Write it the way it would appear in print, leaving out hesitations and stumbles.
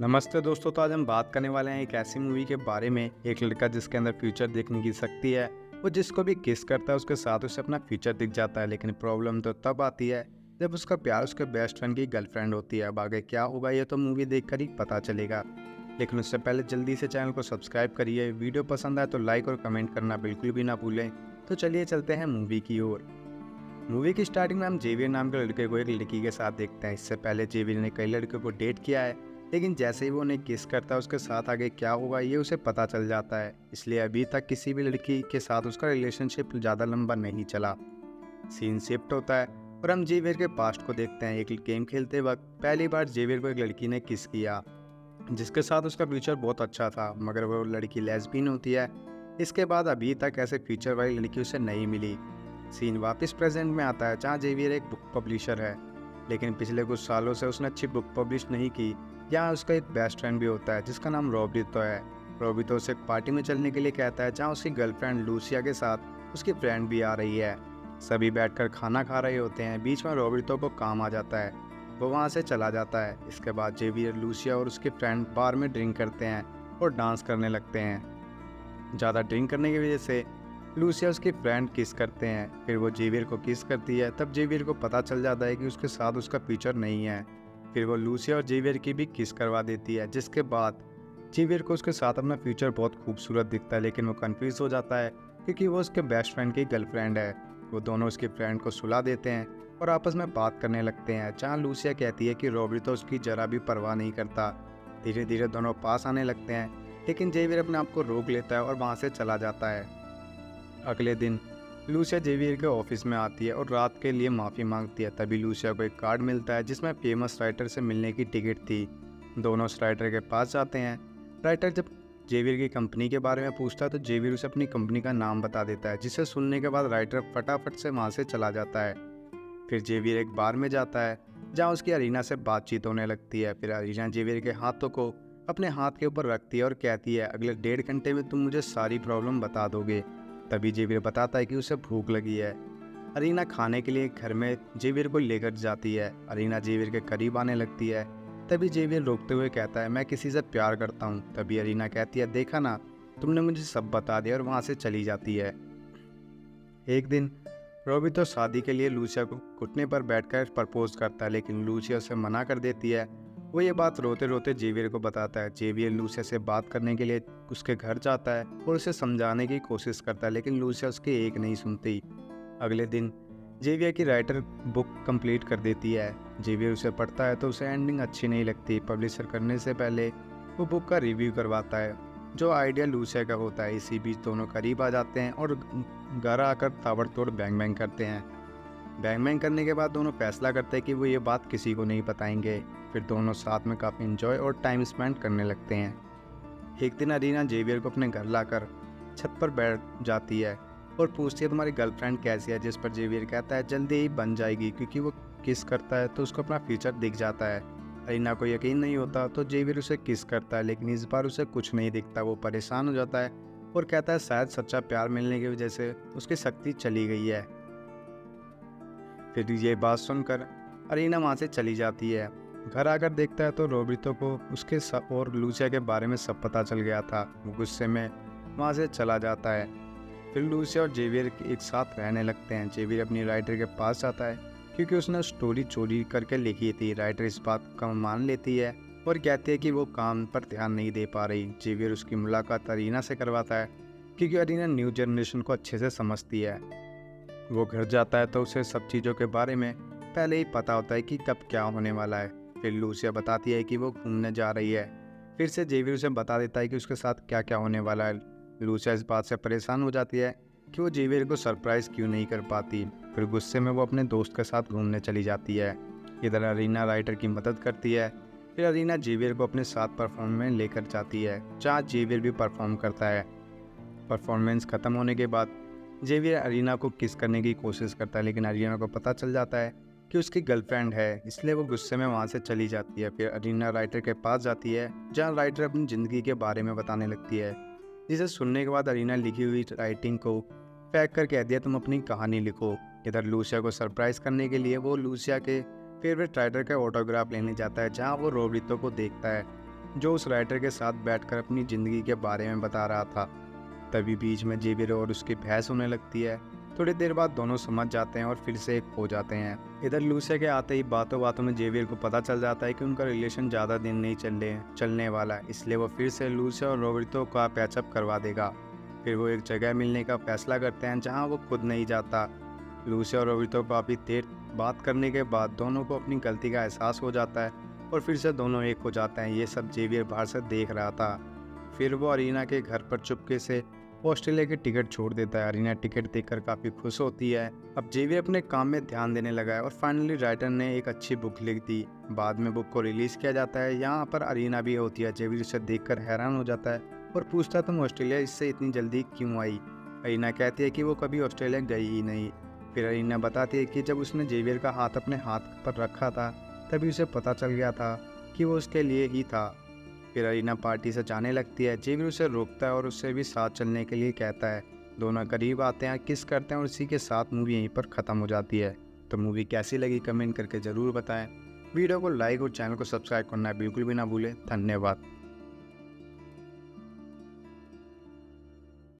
नमस्ते दोस्तों। तो आज हम बात करने वाले हैं एक ऐसी मूवी के बारे में, एक लड़का जिसके अंदर फ्यूचर देखने की शक्ति है। वो जिसको भी किस करता है उसके साथ उसे अपना फ्यूचर दिख जाता है। लेकिन प्रॉब्लम तो तब आती है जब उसका प्यार उसके बेस्ट फ्रेंड की गर्लफ्रेंड होती है। अब आगे क्या होगा ये तो मूवी देखकर ही पता चलेगा। लेकिन उससे पहले जल्दी से चैनल को सब्सक्राइब करिए। वीडियो पसंद आए तो लाइक और कमेंट करना बिल्कुल भी ना भूलें। तो चलिए चलते हैं मूवी की ओर। मूवी की स्टार्टिंग में हम जेवियर नाम के लड़के को एक लड़की के साथ देखते हैं। इससे पहले जेवियर ने कई लड़कों को डेट किया है, लेकिन जैसे ही वो उन्हें किस करता है उसके साथ आगे क्या होगा ये उसे पता चल जाता है। इसलिए अभी तक किसी भी लड़की के साथ उसका रिलेशनशिप ज़्यादा लंबा नहीं चला। सीन शिफ्ट होता है और हम जेवियर के पास्ट को देखते हैं। एक गेम खेलते वक्त पहली बार जेवियर को एक लड़की ने किस किया, जिसके साथ उसका फ्यूचर बहुत अच्छा था, मगर वो लड़की लेस्बियन होती है। इसके बाद अभी तक ऐसे फ्यूचर वाली लड़की उसे नहीं मिली। सीन वापस प्रेजेंट में आता है जहाँ जेवियर एक बुक पब्लिशर है, लेकिन पिछले कुछ सालों से उसने अच्छी बुक पब्लिश नहीं की। यहाँ उसका एक बेस्ट फ्रेंड भी होता है जिसका नाम रॉबितो है। रॉबितो उसे एक पार्टी में चलने के लिए कहता है जहाँ उसकी गर्लफ्रेंड लूसिया के साथ उसकी फ्रेंड भी आ रही है। सभी बैठकर खाना खा रहे होते हैं। बीच में रॉबितो को काम आ जाता है, वो वहाँ से चला जाता है। इसके बाद जेवियर, लूसिया और उसके फ्रेंड बार में ड्रिंक करते हैं और डांस करने लगते हैं। ज़्यादा ड्रिंक करने की वजह से लूसिया उसकी फ्रेंड किस करते हैं, फिर वो जेवियर को किस करती है। तब जेवियर को पता चल जाता है कि उसके साथ उसका फ्यूचर नहीं है। फिर वो लूसिया और जेवियर की भी किस करवा देती है, जिसके बाद जेवियर को उसके साथ अपना फ्यूचर बहुत खूबसूरत दिखता है। लेकिन वो कंफ्यूज हो जाता है क्योंकि वो उसके बेस्ट फ्रेंड की गर्लफ्रेंड है। वो दोनों उसकी फ्रेंड को सुला देते हैं और आपस में बात करने लगते हैं, जहाँ लूसिया कहती है कि रॉबितो उसकी जरा भी परवाह नहीं करता। धीरे धीरे दोनों पास आने लगते हैं, लेकिन जेवियर अपने आप को रोक लेता है और वहाँ से चला जाता है। अगले दिन लूसिया जेवियर के ऑफिस में आती है और रात के लिए माफ़ी मांगती है। तभी लूसिया को एक कार्ड मिलता है जिसमें फेमस राइटर से मिलने की टिकट थी। दोनों उस राइटर के पास जाते हैं। राइटर जब जेवियर की कंपनी के बारे में पूछता है तो जेवियर उसे अपनी कंपनी का नाम बता देता है, जिसे सुनने के बाद राइटर फटाफट से वहाँ से चला जाता है। फिर जेवियर एक बार में जाता है जहाँ उसकी अरीना से बातचीत होने लगती है। फिर अरीना जेवियर के हाथों को अपने हाथ के ऊपर रखती है और कहती है, अगले 1.5 घंटे में तुम मुझे सारी प्रॉब्लम बता दोगे। तभी जेवियर बताता है कि उसे भूख लगी है। अरीना खाने के लिए घर में जेवियर को लेकर जाती है। अरीना जेवियर के करीब आने लगती है। तभी जेवियर रोकते हुए कहता है, मैं किसी से प्यार करता हूँ। तभी अरीना कहती है, देखा ना, तुमने मुझे सब बता दिया, और वहाँ से चली जाती है। एक दिन रोबितो शादी के लिए लूसिया को घुटने पर बैठकर प्रपोज करता है, लेकिन लूसिया उसे मना कर देती है। वो ये बात रोते रोते जेवियर को बताता है। जेवियर लूसिया से बात करने के लिए उसके घर जाता है और उसे समझाने की कोशिश करता है, लेकिन लूसिया उसकी एक नहीं सुनती। अगले दिन जेवियर की राइटर बुक कंप्लीट कर देती है। जेवियर उसे पढ़ता है तो उसे एंडिंग अच्छी नहीं लगती। पब्लिशर करने से पहले वो बुक का रिव्यू करवाता है, जो आइडिया लूसिया का होता है। इसी बीच दोनों करीब आ जाते हैं और घर आकर ताबड़तोड़ बैंग बैंग करते हैं। बैंग बैंग करने के बाद दोनों फैसला करते हैं कि वो ये बात किसी को नहीं बताएंगे। फिर दोनों साथ में काफ़ी इंजॉय और टाइम स्पेंड करने लगते हैं। एक दिन अरीना जेवियर को अपने घर लाकर छत पर बैठ जाती है और पूछती है, तुम्हारी गर्लफ्रेंड कैसी है। जिस पर जेवियर कहता है, जल्दी ही बन जाएगी, क्योंकि वो किस करता है तो उसको अपना फ्यूचर दिख जाता है। अरीना को यकीन नहीं होता तो जेवियर उसे किस करता है, लेकिन इस बार उसे कुछ नहीं दिखता। वो परेशान हो जाता है और कहता है शायद सच्चा प्यार मिलने की वजह से उसकी शक्ति चली गई है। फिर ये बात सुनकर अरीना वहाँ से चली जाती है। घर आकर देखता है तो रोबितो को उसके और लूसिया के बारे में सब पता चल गया था। वो गुस्से में वहाँ से चला जाता है। फिर लूसिया और जेवियर एक साथ रहने लगते हैं। जेवियर अपनी राइटर के पास जाता है क्योंकि उसने स्टोरी चोरी करके लिखी थी। राइटर इस बात का मान लेती है और कहती है कि वो काम पर ध्यान नहीं दे पा रही। जेवियर उसकी मुलाकात अरीना से करवाता है क्योंकि अरीना न्यू जनरेशन को अच्छे से समझती है। वो घर जाता है तो उसे सब चीज़ों के बारे में पहले ही पता होता है कि कब क्या होने वाला है। फिर लूसिया बताती है कि वो घूमने जा रही है। फिर से जेवियर उसे बता देता है कि उसके साथ क्या क्या होने वाला है। लूसिया इस बात से परेशान हो जाती है कि वो जेवियर को सरप्राइज़ क्यों नहीं कर पाती। फिर गुस्से में वो अपने दोस्त के साथ घूमने चली जाती है। इधर अरीना राइटर की मदद करती है। फिर अरीना जेवियर को अपने साथ परफॉर्म में लेकर जाती है, जहाँ जेवियर भी परफॉर्म करता है। परफॉर्मेंस ख़त्म होने के बाद जेवियर अरीना को किस करने की कोशिश करता है, लेकिन अरीना को पता चल जाता है कि उसकी गर्लफ्रेंड है, इसलिए वो गुस्से में वहाँ से चली जाती है। फिर अरीना राइटर के पास जाती है, जहाँ राइटर अपनी ज़िंदगी के बारे में बताने लगती है, जिसे सुनने के बाद अरीना लिखी हुई राइटिंग को फेंक कर कह दिया, तुम अपनी कहानी लिखो। इधर लूसिया को सरप्राइज़ करने के लिए वो लूसिया के फेवरेट राइटर का ऑटोग्राफ लेने जाता है, जहाँ वो रोबितो को देखता है। जो उस राइटर के साथ बैठकर अपनी ज़िंदगी के बारे में बता रहा था। तभी बीच में जेवियर और उसकी बहस होने लगती है। थोड़ी देर बाद दोनों समझ जाते हैं और फिर से एक हो जाते हैं। इधर लूसिया के आते ही बातों बातों में जेवियर को पता चल जाता है कि उनका रिलेशन ज़्यादा दिन नहीं चलने वाला है, इसलिए वो फिर से लूसिया और रॉबर्टो का पैचअप करवा देगा। फिर वो एक जगह मिलने का फैसला करते हैं जहाँ वो खुद नहीं जाता। लूसिया और रॉबर्टो काफ़ी देर बात करने के बाद दोनों को अपनी गलती का एहसास हो जाता है और फिर से दोनों एक हो जाते हैं। ये सब जेवियर बाहर से देख रहा था। फिर वो अरीना के घर पर चुपके से ऑस्ट्रेलिया की टिकट छोड़ देता है। अरीना टिकट देखकर काफ़ी खुश होती है। अब जेवियर अपने काम में ध्यान देने लगा है और फाइनली राइटर ने एक अच्छी बुक लिख दी। बाद में बुक को रिलीज़ किया जाता है। यहाँ पर अरीना भी होती है। जेवियर उसे देखकर हैरान हो जाता है और पूछता है, तुम ऑस्ट्रेलिया इससे इतनी जल्दी क्यों आई? अरीना कहती है कि वो कभी ऑस्ट्रेलिया गई ही नहीं। फिर अरीना बताती है कि जब उसने जेवियर का हाथ अपने हाथ पर रखा था तभी उसे पता चल गया था कि वो उसके लिए ही था। फिर अरीना पार्टी से जाने लगती है। जेवियर उसे रोकता है और उससे भी साथ चलने के लिए कहता है। दोनों करीब आते हैं, किस करते हैं और इसी के साथ मूवी यहीं पर ख़त्म हो जाती है। तो मूवी कैसी लगी कमेंट करके ज़रूर बताएं। वीडियो को लाइक और चैनल को सब्सक्राइब करना बिल्कुल भी ना भूलें। धन्यवाद।